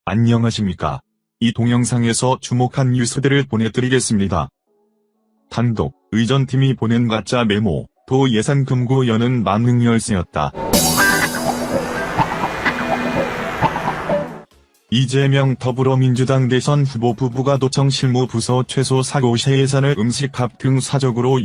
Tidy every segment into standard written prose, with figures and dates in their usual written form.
안녕하십니까. 이 동영상에서 주목한 뉴스들을 보내드리겠습니다. 단독, 의전팀이 보낸 가짜 메모, 도 예산 금고 여는 만능 열쇠였다. 이재명 더불어민주당 대선 후보 부부가 도청 실무부서 최소 사고 시 예산을 음식값 등 사적으로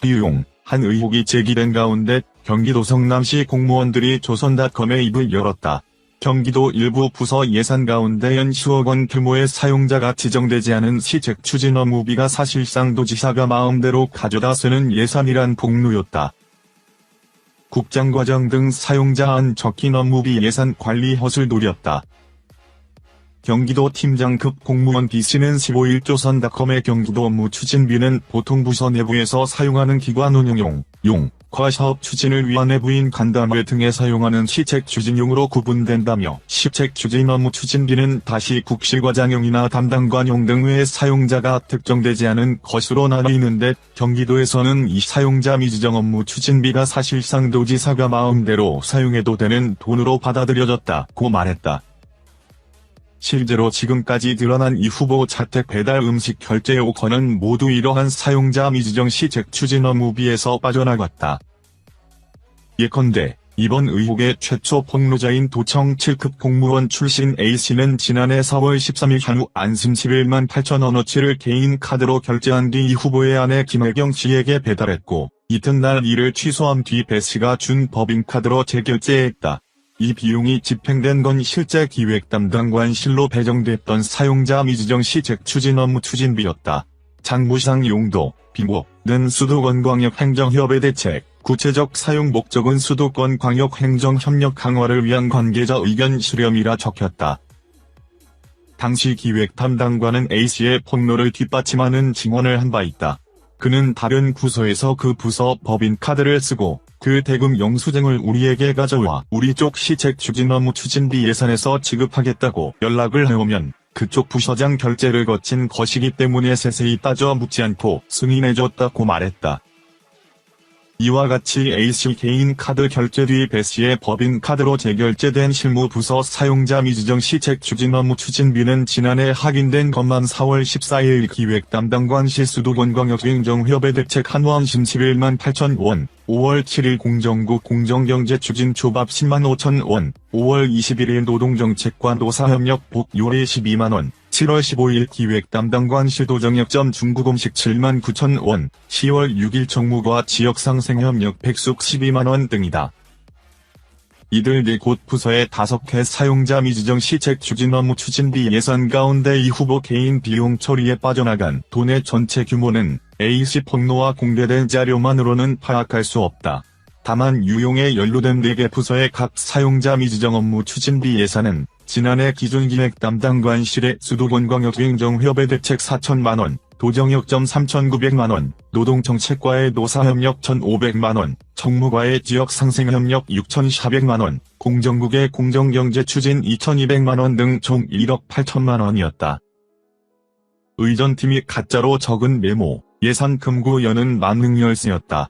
비용, 한 의혹이 제기된 가운데 경기도 성남시 공무원들이 조선닷컴에 입을 열었다. 경기도 일부 부서 예산 가운데 연 10억 원 규모의 사용자가 지정되지 않은 시책 추진 업무비가 사실상 도지사가 마음대로 가져다 쓰는 예산이란 폭로였다. 국장과장 등 사용자 안 적힌 업무비 예산 관리 헛을 노렸다. 경기도 팀장급 공무원 B씨는 15일 조선닷컴의 경기도 업무 추진비는 보통 부서 내부에서 사용하는 기관 운영용, 과사업 추진을 위한 내부인 간담회 등에 사용하는 시책 추진용으로 구분된다며 시책 추진 업무 추진비는 다시 국실과장용이나 담당관용 등 외의 사용자가 특정되지 않은 것으로 나뉘는데 경기도에서는 이 사용자 미지정 업무 추진비가 사실상 도지사가 마음대로 사용해도 되는 돈으로 받아들여졌다고 말했다. 실제로 지금까지 드러난 이 후보 자택 배달 음식 결제 요건은 모두 이러한 사용자 미지정 시책 추진 업무비에서 빠져나갔다. 예컨대 이번 의혹의 최초 폭로자인 도청 7급 공무원 출신 A씨는 지난해 4월 13일 향후 안심 11만 8천 원어치를 개인 카드로 결제한 뒤 이 후보의 아내 김혜경씨에게 배달했고 이튿날 이를 취소한 뒤 배씨가 준 법인카드로 재결제했다. 이 비용이 집행된 건 실제 기획 담당관실로 배정됐던 사용자 미지정 시책 추진 업무 추진비였다. 장부상 용도, 비목은 수도권광역 행정협의 대책, 구체적 사용 목적은 수도권 광역 행정협력 강화를 위한 관계자 의견 수렴이라 적혔다. 당시 기획 담당관은 A씨의 폭로를 뒷받침하는 증언을 한 바 있다. 그는 다른 부서에서 그 부서 법인카드를 쓰고 그 대금 영수증을 우리에게 가져와 우리 쪽 시책 추진 업무 추진비 예산에서 지급하겠다고 연락을 해오면 그쪽 부서장 결제를 거친 것이기 때문에 세세히 따져 묻지 않고 승인해줬다고 말했다. 이와 같이 A씨 개인 카드 결제 뒤 B씨의 법인 카드로 재결제된 실무부서 사용자 미지정 시책 추진 업무 추진비는 지난해 확인된 것만 4월 14일 기획 담당관실 수도권광역행정협의 대책 한원심 11만 8천 원, 5월 7일 공정국 공정경제추진 초밥 10만 5천 원, 5월 21일 노동정책과 노사협력 복요리 12만 원, 7월 15일 기획 담당관실 도정역점 중구공식 7만 9천 원, 10월 6일 정무과 지역상생협력 백숙 12만 원 등이다. 이들 4곳 부서의 5회 사용자 미지정 시책 추진 업무 추진비 예산 가운데 이 후보 개인 비용 처리에 빠져나간 돈의 전체 규모는 A씨 폭로와 공개된 자료만으로는 파악할 수 없다. 다만 유용에 연루된 4개 부서의 각 사용자 미지정 업무 추진비 예산은 지난해 기준기획 담당관실의 수도권광역행정협의 대책 4천만 원, 도정역점 3,900만 원, 노동정책과의 노사협력 1,500만 원, 정무과의 지역상생협력 6,400만 원, 공정국의 공정경제추진 2,200만 원 등 총 1억 8천만 원이었다. 의전팀이 가짜로 적은 메모, 예산 금고 여는 만능 열쇠였다.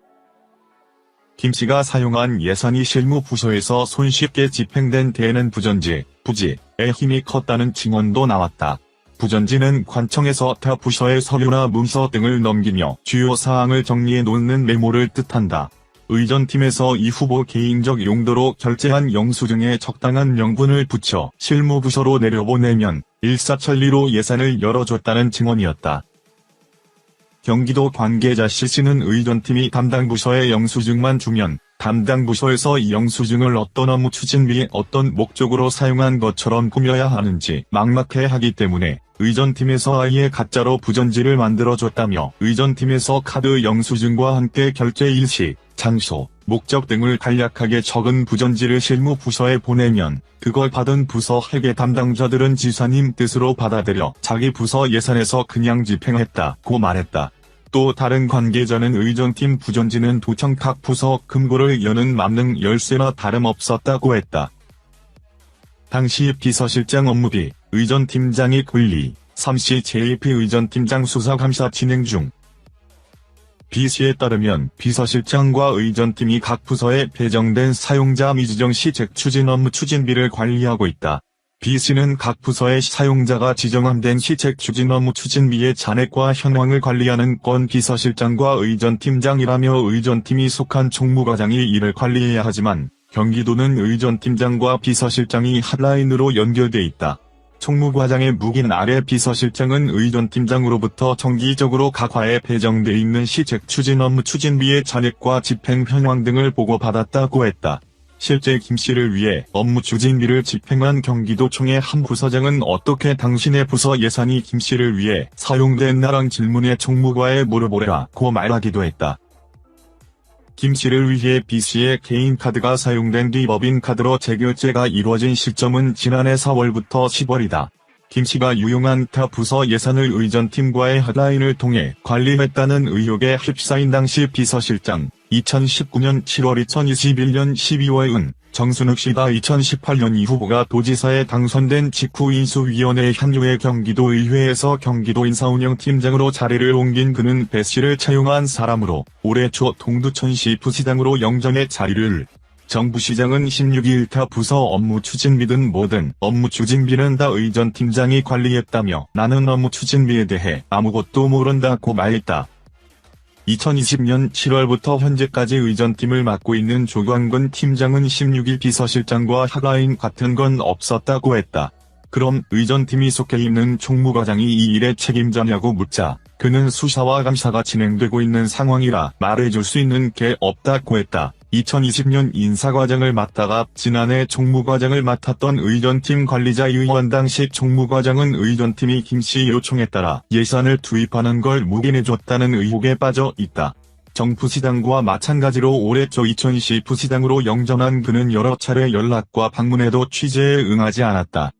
김씨가 사용한 예산이 실무부서에서 손쉽게 집행된 데에는 부전지의 힘이 컸다는 증언도 나왔다. 부전지는 관청에서 타 부서의 서류나 문서 등을 넘기며 주요 사항을 정리해 놓는 메모를 뜻한다. 의전팀에서 이 후보 개인적 용도로 결제한 영수증에 적당한 명분을 붙여 실무부서로 내려보내면 일사천리로 예산을 열어줬다는 증언이었다. 경기도 관계자 C씨는 의전팀이 담당 부서에 영수증만 주면 담당 부서에서 이 영수증을 어떤 업무 추진비에 어떤 목적으로 사용한 것처럼 꾸며야 하는지 막막해하기 때문에 의전팀에서 아예 가짜로 부전지를 만들어줬다며 의전팀에서 카드 영수증과 함께 결제 일시, 장소, 목적 등을 간략하게 적은 부전지를 실무부서에 보내면 그걸 받은 부서 회계 담당자들은 지사님 뜻으로 받아들여 자기 부서 예산에서 그냥 집행했다고 말했다. 또 다른 관계자는 의전팀 부전지는 도청 각 부서 금고를 여는 만능 열쇠나 다름없었다고 했다. 당시 비서실장 업무비, 의전팀장이 군리, 3씨 JP 의전팀장 수사감사 진행 중. B씨에 따르면 비서실장과 의전팀이 각 부서에 배정된 사용자 미지정 시책 추진 업무 추진비를 관리하고 있다. B씨는 각 부서의 사용자가 지정함된 시책 추진 업무 추진비의 잔액과 현황을 관리하는 건 비서실장과 의전팀장이라며 의전팀이 속한 총무과장이 이를 관리해야 하지만 경기도는 의전팀장과 비서실장이 핫라인으로 연결돼 있다. 총무과장의 묵인 아래 비서실장은 의전팀장으로부터 정기적으로 각 화에 배정돼 있는 시책 추진 업무 추진비의 잔액과 집행 현황 등을 보고받았다고 했다. 실제 김씨를 위해 업무 추진비를 집행한 경기도청의 한 부서장은 어떻게 당신의 부서 예산이 김씨를 위해 사용됐나랑 질문에 총무과에 물어보라고 말하기도 했다. 김씨를 위해 B씨의 개인 카드가 사용된 뒤 법인카드로 재결제가 이루어진 시점은 지난해 4월부터 10월이다. 김씨가 유용한 타 부서 예산을 의전팀과의 핫라인을 통해 관리했다는 의혹에 휩싸인 당시 비서실장, 2019년 7월 2021년 12월은 정순욱 씨가 2018년 이 후보가 도지사에 당선된 직후 인수위원회에 합류해 경기도의회에서 경기도 인사운영팀장으로 자리를 옮긴 그는 배 씨를 채용한 사람으로 올해 초 동두천시 부시장으로 영전의 자리를 정부시장은 16일 타 부서 업무 추진비든 뭐든 업무 추진비는 다 의전팀장이 관리했다며 나는 업무 추진비에 대해 아무것도 모른다고 말했다. 2020년 7월부터 현재까지 의전팀을 맡고 있는 조광근 팀장은 16일 비서실장과 핫라인 같은 건 없었다고 했다. 그럼 의전팀이 속해 있는 총무과장이 이 일의 책임자냐고 묻자 그는 수사와 감사가 진행되고 있는 상황이라 말해줄 수 있는 게 없다고 했다. 2020년 인사과장을 맡다가 지난해 총무과장을 맡았던 의전팀 관리자 이의원 당시 총무과장은 의전팀이 김씨 요청에 따라 예산을 투입하는 걸 묵인해줬다는 의혹에 빠져 있다. 정 부시장과 마찬가지로 올해 초 이천시 부시장으로 영전한 그는 여러 차례 연락과 방문해도 취재에 응하지 않았다.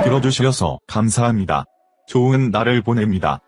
들어주셔서 감사합니다. 좋은 날을 보냅니다.